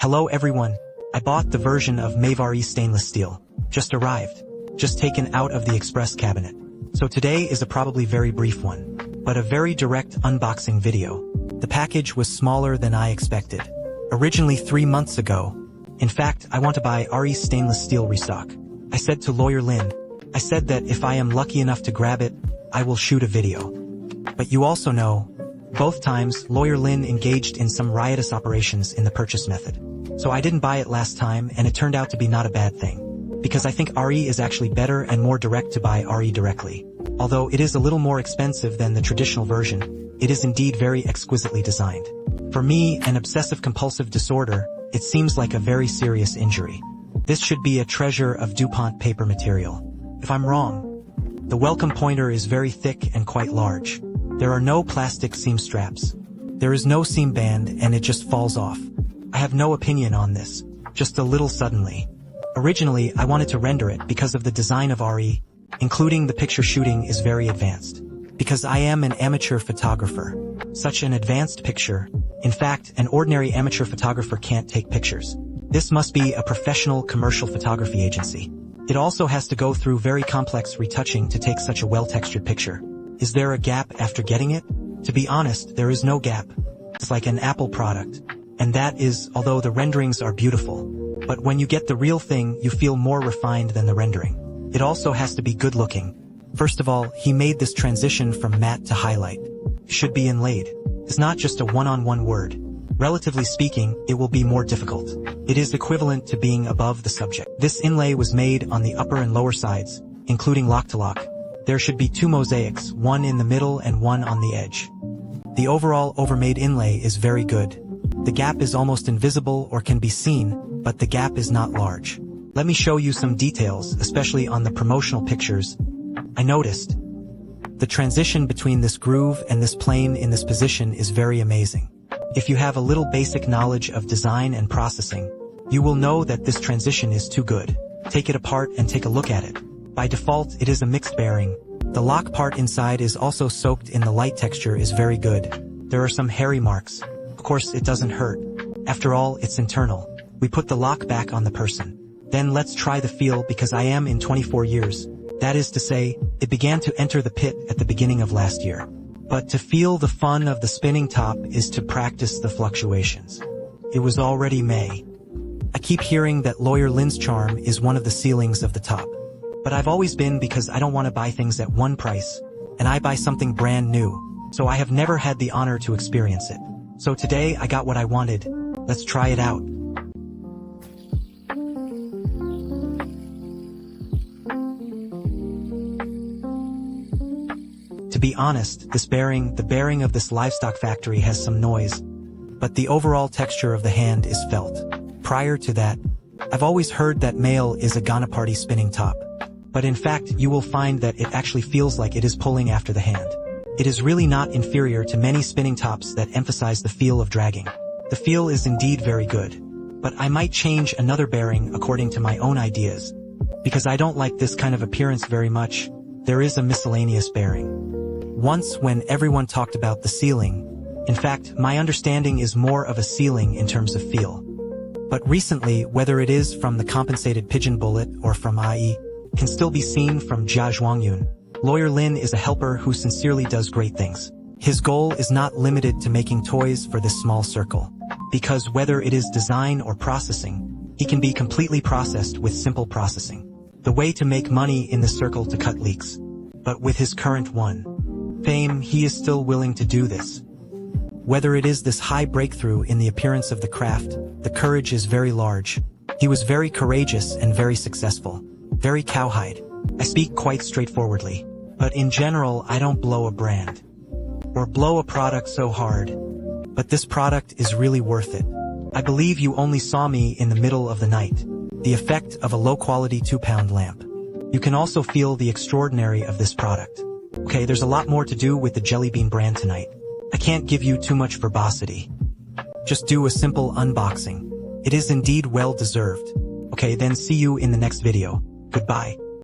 Hello everyone, I bought the version of Mayvari stainless steel. Just arrived. Just taken out of the express cabinet. So today is a probably very brief one, but a very direct unboxing video. The package was smaller than I expected. Originally 3 months ago. In fact, I want to buy RE stainless steel restock. I said to Lawyer Lin, I said that if I am lucky enough to grab it, I will shoot a video. But you also know, both times Lawyer Lin engaged in some riotous operations in the purchase method. So I didn't buy it last time and it turned out to be not a bad thing. Because I think RE is actually better and more direct to buy RE directly. Although it is a little more expensive than the traditional version, it is indeed very exquisitely designed. For me, an obsessive-compulsive disorder, it seems like a very serious injury. This should be a treasure of DuPont paper material. If I'm wrong, the welcome pointer is very thick and quite large. There are no plastic seam straps. There is no seam band and it just falls off. I have no opinion on this, just a little suddenly. Originally, I wanted to render it because of the design of RE, including the picture shooting is very advanced. Because I am an amateur photographer. Such an advanced picture. In fact, an ordinary amateur photographer can't take pictures. This must be a professional commercial photography agency. It also has to go through very complex retouching to take such a well-textured picture. Is there a gap after getting it? To be honest, there is no gap. It's like an Apple product. And that is, although the renderings are beautiful. But when you get the real thing, you feel more refined than the rendering. It also has to be good looking. First of all, he made this transition from matte to highlight. It should be inlaid. It's not just a one-on-one word. Relatively speaking, it will be more difficult. It is equivalent to being above the subject. This inlay was made on the upper and lower sides, including lock-to-lock. There should be 2 mosaics, one in the middle and one on the edge. The overall overmade inlay is very good. The gap is almost invisible or can be seen, but the gap is not large. Let me show you some details, especially on the promotional pictures. I noticed. The transition between this groove and this plane in this position is very amazing. If you have a little basic knowledge of design and processing, you will know that this transition is too good. Take it apart and take a look at it. By default, it is a mixed bearing. The lock part inside is also soaked in the light texture is very good. There are some hairy marks. Of course, it doesn't hurt. After all, it's internal. We put the lock back on the person. Then let's try the feel because I am in 24 years. That is to say, it began to enter the pit at the beginning of last year. But to feel the fun of the spinning top is to practice the fluctuations. It was already May. I keep hearing that Lawyer Lin's charm is one of the ceilings of the top. But I've always been because I don't want to buy things at one price, and I buy something brand new, so I have never had the honor to experience it. So today I got what I wanted. Let's try it out. To be honest, the bearing of this livestock factory has some noise, but the overall texture of the hand is felt. Prior to that, I've always heard that male is a Ganapati spinning top. But in fact, you will find that it actually feels like it is pulling after the hand. It is really not inferior to many spinning tops that emphasize the feel of dragging. The feel is indeed very good. But I might change another bearing according to my own ideas. Because I don't like this kind of appearance very much, there is a miscellaneous bearing. Once when everyone talked about the ceiling, in fact, my understanding is more of a ceiling in terms of feel. But recently, whether it is from the compensated pigeon bullet or from IE, can still be seen from Jia Zhuangyun. Lawyer Lin is a helper who sincerely does great things. His goal is not limited to making toys for this small circle. Because whether it is design or processing, he can be completely processed with simple processing. The way to make money in the circle to cut leaks. But with his current fame, he is still willing to do this. Whether it is this high breakthrough in the appearance of the craft, the courage is very large. He was very courageous and very successful. Very cowhide. I speak quite straightforwardly. But in general, I don't blow a brand. Or blow a product so hard. But this product is really worth it. I believe you only saw me in the middle of the night. The effect of a low-quality 2-pound lamp. You can also feel the extraordinary of this product. Okay, there's a lot more to do with the Jelly Bean brand tonight. I can't give you too much verbosity. Just do a simple unboxing. It is indeed well deserved. Okay, then see you in the next video. Goodbye.